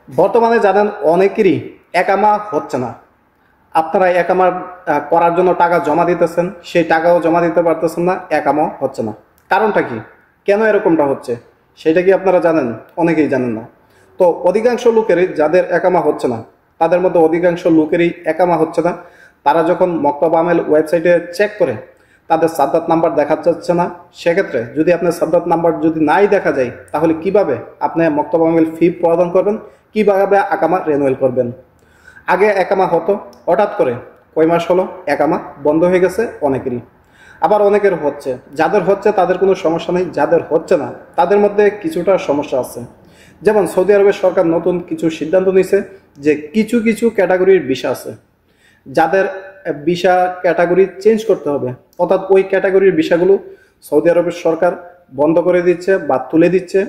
বর্তমানে জানেন অনেকেরই একামা হচ্ছে না। আপনারা একামা করার জন্য টাকা জমা দিতেছেন, সেই টাকাও জমা দিতে পারতেছেন না, একামাও হচ্ছে না। কারণটা কি? কেন এরকমটা হচ্ছে সেটা কি আপনারা জানেন? অনেকেই জানেন না। তো অধিকাংশ লোকেরই যাদের একামা হচ্ছে না, তাদের মধ্যে অধিকাংশ লোকেরই একামা হচ্ছে না। তারা যখন মক্তব আমেল ওয়েবসাইটে চেক করে তাদের সাদ্দাত নাম্বার দেখা যাচ্ছে না। সেক্ষেত্রে যদি আপনার সাদ্দাত নাম্বার যদি নাই দেখা যায়, তাহলে কিভাবে আপনি মক্তব আমেল ফি প্রদান করবেন, কিভাবে একামা রেনুয়েল করবেন? আগে একামা হতো, হঠাৎ করে কয় মাস হলো একামা বন্ধ হয়ে গেছে অনেকেরই। আবার অনেকের হচ্ছে, যাদের হচ্ছে তাদের কোনো সমস্যা নেই, যাদের হচ্ছে না তাদের মধ্যে কিছুটা সমস্যা আছে। যেমন সৌদি আরবের সরকার নতুন কিছু সিদ্ধান্ত নিয়েছে যে কিছু কিছু ক্যাটাগরির ভিসা আছে, যাদের ভিসা ক্যাটাগরি চেঞ্জ করতে হবে, অর্থাৎ ওই ক্যাটাগরির ভিসাগুলো সৌদি আরবের সরকার বন্ধ করে দিচ্ছে বা তুলে দিচ্ছে,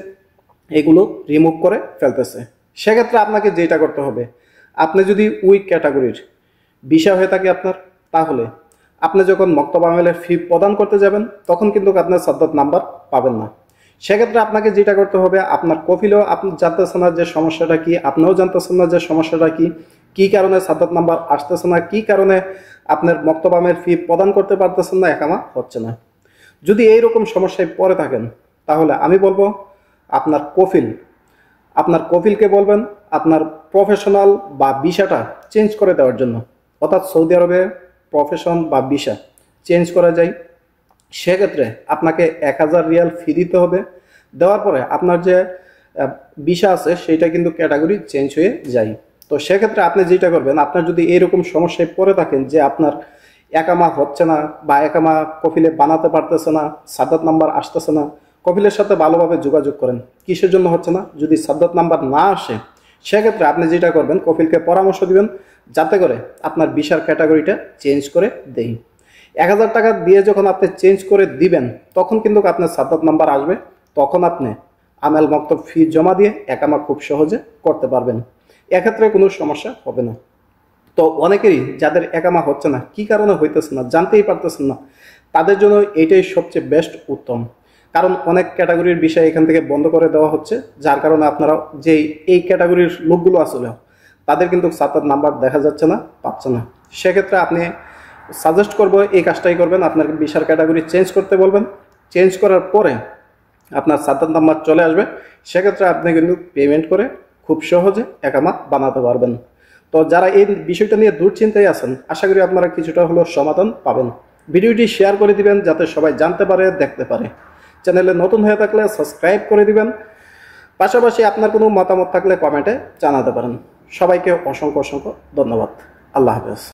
এগুলো রিমুভ করে ফেলতেছে। সেক্ষেত্রে আপনাকে যেটা করতে হবে, আপনি যদি ওই ক্যাটাগরির ভিসা হয়ে থাকে আপনার, তাহলে আপনি যখন মক্তব আমেলের ফি প্রদান করতে যাবেন তখন কিন্তু আপনার সাদ্দাত নাম্বার পাবেন না। সেক্ষেত্রে আপনাকে যেটা করতে হবে, আপনার কফিলেও আপনি জানতেছেন না যে সমস্যাটা কি, আপনিও জানতেছেন না যে সমস্যাটা কি, কি কারণে সাদ্দাত নাম্বার আসতেছে না, কি কারণে আপনার মক্তব আমের ফি প্রদান করতে পারতেছেন না, একামা হচ্ছে না। যদি এইরকম সমস্যায় পড়ে থাকেন, তাহলে আমি বলবো আপনার কফিলকে বলবেন আপনার প্রফেশনাল বা ভিসাটা চেঞ্জ করে দেওয়ার জন্য। অর্থাৎ সৌদি আরবে প্রফেশন বা ভিসা চেঞ্জ করা যায়, সেক্ষেত্রে আপনাকে 1000 রিয়াল ফি দিতে হবে। দেওয়ার পরে আপনার যে ভিসা আছে সেইটা কিন্তু ক্যাটাগরি চেঞ্জ হয়ে যায়। তো সেক্ষেত্রে আপনি যেটা করবেন, আপনার যদি এইরকম সমস্যায় পড়ে থাকেন যে আপনার একামা হচ্ছে না বা একামা কফিলে বানাতে পারতেছে না, সাদ্দাত নাম্বার আসতেছে না, কফিলের সাথে ভালোভাবে যোগাযোগ করেন। কিসের জন্য হচ্ছে না? যদি সাদ্দাত নাম্বার না আসে, সেক্ষেত্রে আপনি যেটা করবেন, কফিলকে পরামর্শ দিবেন যাতে করে আপনার ভিসার ক্যাটাগরিটা চেঞ্জ করে দেই। 1000 টাকা দিয়ে যখন আপনি চেঞ্জ করে দিবেন, তখন কিন্তু আপনার সাদ্দাত নাম্বার আসবে, তখন আপনি আমেল মক্তব ফি জমা দিয়ে একামা খুব সহজে করতে পারবেন। এক্ষেত্রে কোনো সমস্যা হবে না। তো অনেকেরই যাদের একামা হচ্ছে না, কি কারণে হইতেছে না জানতেই পারতেছেন না, তাদের জন্য এটাই সবচেয়ে বেস্ট উত্তম। কারণ অনেক ক্যাটাগরির বিষয় এখান থেকে বন্ধ করে দেওয়া হচ্ছে, যার কারণে আপনারা যে এই ক্যাটাগরির লোকগুলো আসলে তাদের কিন্তু সাদ্দাত নাম্বার দেখা যাচ্ছে না, পাচ্ছে না। সেক্ষেত্রে আপনি সাজেস্ট করবো এই কাজটাই করবেন, আপনার ভিসার ক্যাটাগরি চেঞ্জ করতে বলবেন। চেঞ্জ করার পরে আপনার সাদ্দাত নাম্বার চলে আসবে, সেক্ষেত্রে আপনি কিন্তু পেমেন্ট করে খুব সহজে একামা বানাতে পারবেন। তো যারা এই বিষয়টা নিয়ে দুশ্চিন্তায় আছেন, আশা করি আপনারা কিছুটা হলেও সমাধান পাবেন। ভিডিওটি শেয়ার করে দিবেন যাতে সবাই জানতে পারে, দেখতে পারে। চ্যানেলে নতুন হয়ে থাকলে সাবস্ক্রাইব করে দিবেন। পাশাপাশি আপনার কোনো মতামত থাকলে কমেন্টে জানাতে পারেন। সবাইকে অসংখ্য অসংখ্য ধন্যবাদ। আল্লাহ হাফেজ।